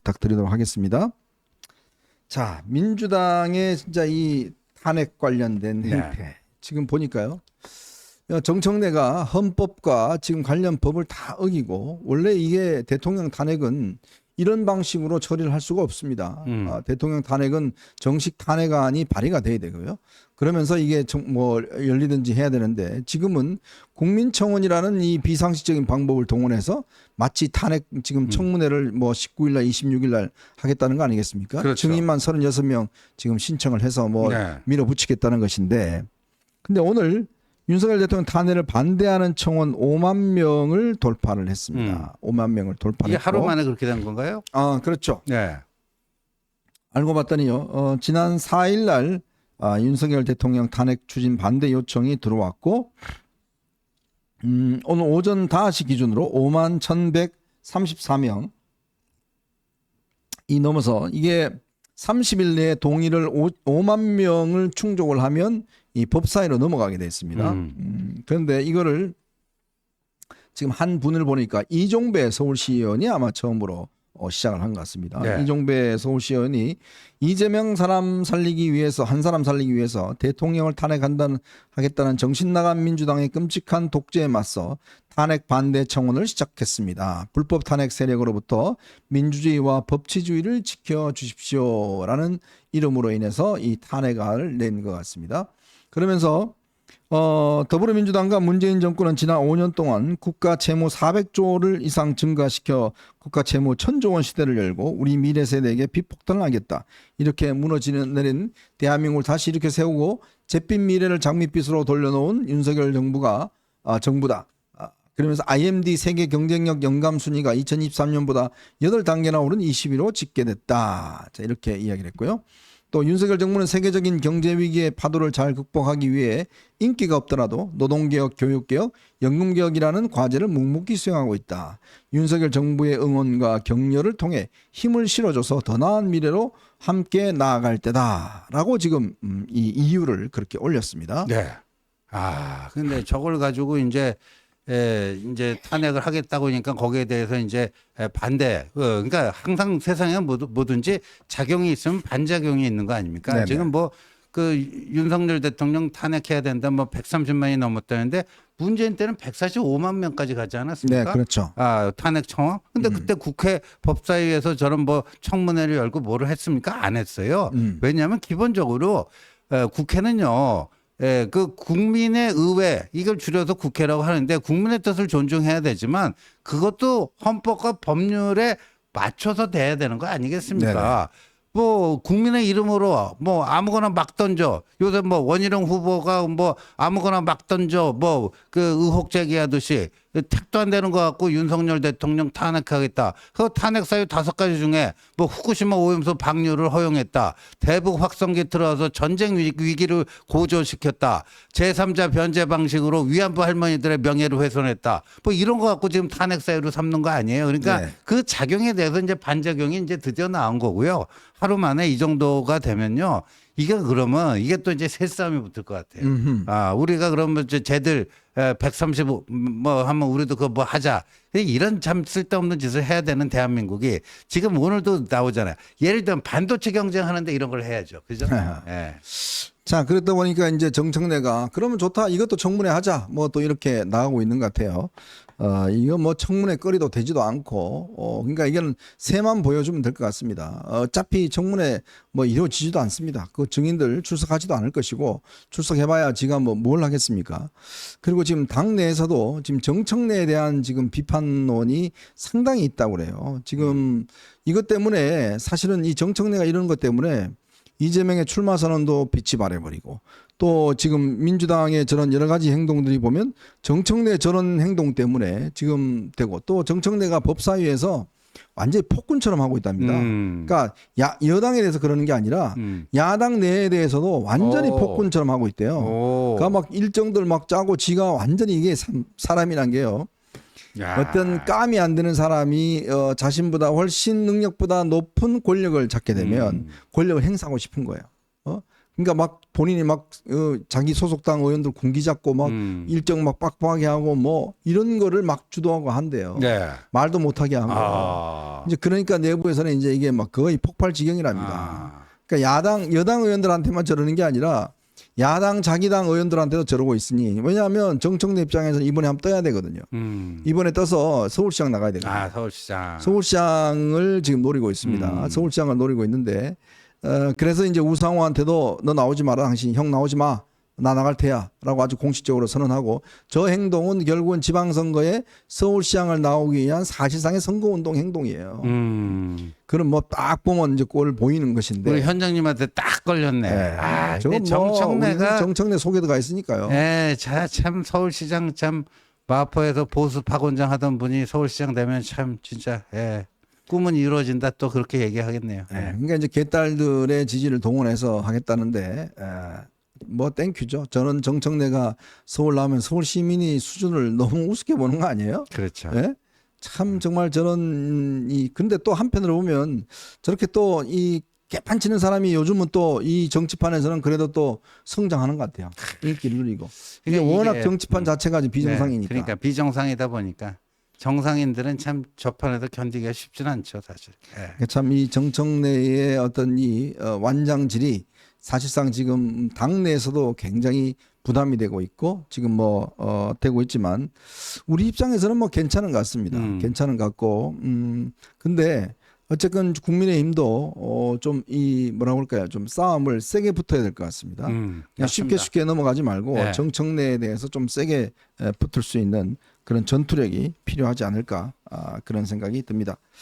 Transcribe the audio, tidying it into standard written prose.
부탁드리도록 하겠습니다. 자, 민주당의 진짜 이 탄핵 관련된 행태 지금 보니까요. 정청래가 헌법과 지금 관련 법을 다 어기고 원래 이게 대통령 탄핵은 이런 방식으로 처리를 할 수가 없습니다. 대통령 탄핵은 정식 탄핵안이 발의가 돼야 되고요. 그러면서 이게 뭐 열리든지 해야 되는데 지금은 국민청원이라는 이 비상식적인 방법을 동원해서 마치 탄핵 지금 청문회를 뭐 19일 날 26일 날 하겠다는 거 아니겠습니까? 그렇죠. 증인만 36명 지금 신청을 해서 뭐 밀어붙이겠다는 것인데 근데 오늘 윤석열 대통령 탄핵을 반대하는 청원 5만 명을 돌파를 했습니다. 5만 명을 돌파했고 이게 하루 만에 그렇게 된 건가요? 아, 그렇죠. 네. 알고 봤더니요. 지난 4일 날 윤석열 대통령 탄핵 추진 반대 요청이 들어왔고 오늘 오전 5시 기준으로 5만 1,134명 이 넘어서 이게 30일 내에 동의를 5만 명을 충족을 하면 이 법사위로 넘어가게 됐습니다. 그런데 이거를 지금 한 분을 보니까 이종배 서울시의원이 아마 처음으로 시작을 한 것 같습니다. 네. 이종배 서울시의원이 이재명 사람 살리기 위해서 한 사람 살리기 위해서 대통령을 하겠다는 정신 나간 민주당의 끔찍한 독재에 맞서 탄핵 반대 청원을 시작했습니다. 불법 탄핵 세력으로부터 민주주의와 법치주의를 지켜주십시오라는 이름으로 인해서 이 탄핵안을 낸 것 같습니다. 그러면서 더불어민주당과 문재인 정권은 지난 5년 동안 국가 채무 400조를 이상 증가시켜 국가 채무 1,000조 원 시대를 열고 우리 미래 세대에게 빚폭탄을 하겠다. 이렇게 무너지는 내린 대한민국을 다시 이렇게 세우고 잿빛 미래를 장밋빛으로 돌려놓은 윤석열 정부다. 그러면서 IMD 세계 경쟁력 영감 순위가 2023년보다 8단계나 오른 20위로 집계됐다. 자, 이렇게 이야기를 했고요. 또 윤석열 정부는 세계적인 경제 위기의 파도를 잘 극복하기 위해 인기가 없더라도 노동개혁, 교육개혁, 연금개혁이라는 과제를 묵묵히 수행하고 있다. 윤석열 정부의 응원과 격려를 통해 힘을 실어줘서 더 나은 미래로 함께 나아갈 때다라고 지금 이 이유를 그렇게 올렸습니다. 네. 근데 저걸 가지고 이제 탄핵을 하겠다고 하니까 거기에 대해서 이제 반대. 그러니까 항상 세상에 뭐든지 작용이 있으면 반작용이 있는 거 아닙니까? 네네. 지금 뭐 그 윤석열 대통령 탄핵해야 된다, 뭐 130만이 넘었다는데 문재인 때는 145만 명까지 가지 않았습니까? 네, 그렇죠. 탄핵 청원. 근데 그때 국회 법사위에서 저런 뭐 청문회를 열고 뭐를 했습니까? 안 했어요. 왜냐하면 기본적으로 국회는요. 그 국민의 의회 이걸 줄여서 국회라고 하는데 국민의 뜻을 존중해야 되지만 그것도 헌법과 법률에 맞춰서 돼야 되는 거 아니겠습니까? 네네. 뭐 국민의 이름으로 뭐 아무거나 막 던져. 요새 뭐 원희룡 후보가 뭐 아무거나 막 던져 뭐 그 의혹 제기하듯이 택도 안 되는 거 갖고 윤석열 대통령 탄핵하겠다. 그 탄핵 사유 5가지 중에 뭐 후쿠시마 오염수 방류를 허용했다. 대북 확성기 들어와서 전쟁 위기를 고조시켰다. 제3자 변제 방식으로 위안부 할머니들의 명예를 훼손했다. 뭐 이런 거 갖고 지금 탄핵 사유로 삼는 거 아니에요. 그러니까 네. 그 작용에 대해서 이제 반작용이 이제 드디어 나온 거고요. 하루 만에 이 정도가 되면요. 이게 그러면 이게 또 이제 새싸움이 붙을 것 같아요. 우리가 그러면 쟤들 135 뭐 하면 우리도 그거 뭐 하자. 이런 참 쓸데없는 짓을 해야 되는 대한민국이 지금 오늘도 나오잖아요. 예를 들면 반도체 경쟁하는데 이런 걸 해야죠. 그죠? 네. 자, 그러다 보니까 이제 정청래가 그러면 좋다. 이것도 청문회 하자. 뭐 또 이렇게 나가고 있는 것 같아요. 이거 뭐 청문회 거리도 되지도 않고, 그러니까 이거는 새만 보여주면 될 것 같습니다. 어차피 청문회 뭐 이루어지지도 않습니다. 그 증인들 출석하지도 않을 것이고, 출석해봐야 지가 뭐 뭘 하겠습니까? 그리고 지금 당 내에서도 지금 정청래에 대한 지금 비판론이 상당히 있다고 그래요. 지금 이것 때문에 사실은 이 정청래가 이런 것 때문에 이재명의 출마 선언도 빛이 발해버리고 또 지금 민주당의 저런 여러 가지 행동들이 보면 정청래 저런 행동 때문에 지금 되고 또 정청래가 법사위에서 완전히 폭군처럼 하고 있답니다. 그러니까 여당에 대해서 그러는 게 아니라 야당 내에 대해서도 완전히 폭군처럼 하고 있대요. 그러니까 막 일정들 막 짜고 지가 완전히 이게 사람이란 게요. 어떤 감이 안 되는 사람이 자신보다 훨씬 능력보다 높은 권력을 잡게 되면 권력을 행사하고 싶은 거예요. 그러니까 막 본인이 막 자기 소속당 의원들 군기 잡고 막 일정 막 빡빡하게 하고 뭐 이런 거를 막 주도하고 한대요. 네. 말도 못하게 하고. 아. 이제 그러니까 내부에서는 이제 이게 막 거의 폭발 지경이랍니다. 아. 그러니까 여당 의원들한테만 저러는 게 아니라 야당 자기 당 의원들한테도 저러고 있으니 왜냐하면 정청래 입장에서는 이번에 한번 떠야 되거든요. 이번에 떠서 서울시장 나가야 되거든요. 아, 서울시장. 서울시장을 지금 노리고 있습니다. 서울시장을 노리고 있는데 그래서 이제 우상호한테도 너 나오지 마라 당신 형 나오지 마. 나 나갈 테야 라고 아주 공식적으로 선언하고 저 행동은 결국은 지방선거에 서울시장을 나오기 위한 사실상의 선거운동 행동이에요. 그럼 뭐 딱 보면 이제 꼴 보이는 것인데. 우리 현장님한테 딱 걸렸네. 아, 저건 근데 뭐 정청래가 정청래 속에도가 있으니까요. 예, 참 서울시장 참 마포에서 보수 파곤장 하던 분이 서울시장 되면 참 진짜 예. 꿈은 이루어진다 또 그렇게 얘기하겠네요. 예. 그러니까 이제 개딸들의 지지를 동원해서 하겠다는데 뭐 땡큐죠. 저는 정청래가 서울 나오면 서울 시민이 수준을 너무 우습게 보는 거 아니에요? 그렇죠. 예? 참 정말 저런 근데 또 한편으로 보면 저렇게 또 이 개판 치는 사람이 요즘은 또 이 정치판에서는 그래도 또 성장하는 것 같아요. 인기를 누리고. 이게 이게 워낙 정치판 자체가 이제 비정상이니까. 네, 그러니까 비정상이다 보니까 정상인들은 참 저판에서 견디기가 쉽진 않죠, 사실. 예. 참 이 정청래의 어떤 이 완장질이 사실상 지금 당내에서도 굉장히 부담이 되고 있고 지금 뭐 되고 있지만 우리 입장에서는 뭐 괜찮은 것 같습니다. 괜찮은 것 같고 근데 어쨌든 국민의힘도 좀 이 뭐라고 할까요? 좀 싸움을 세게 붙어야 될 것 같습니다. 그냥 쉽게 쉽게 넘어가지 말고 네. 정청래에 대해서 좀 세게 붙을 수 있는 그런 전투력이 필요하지 않을까 그런 생각이 듭니다.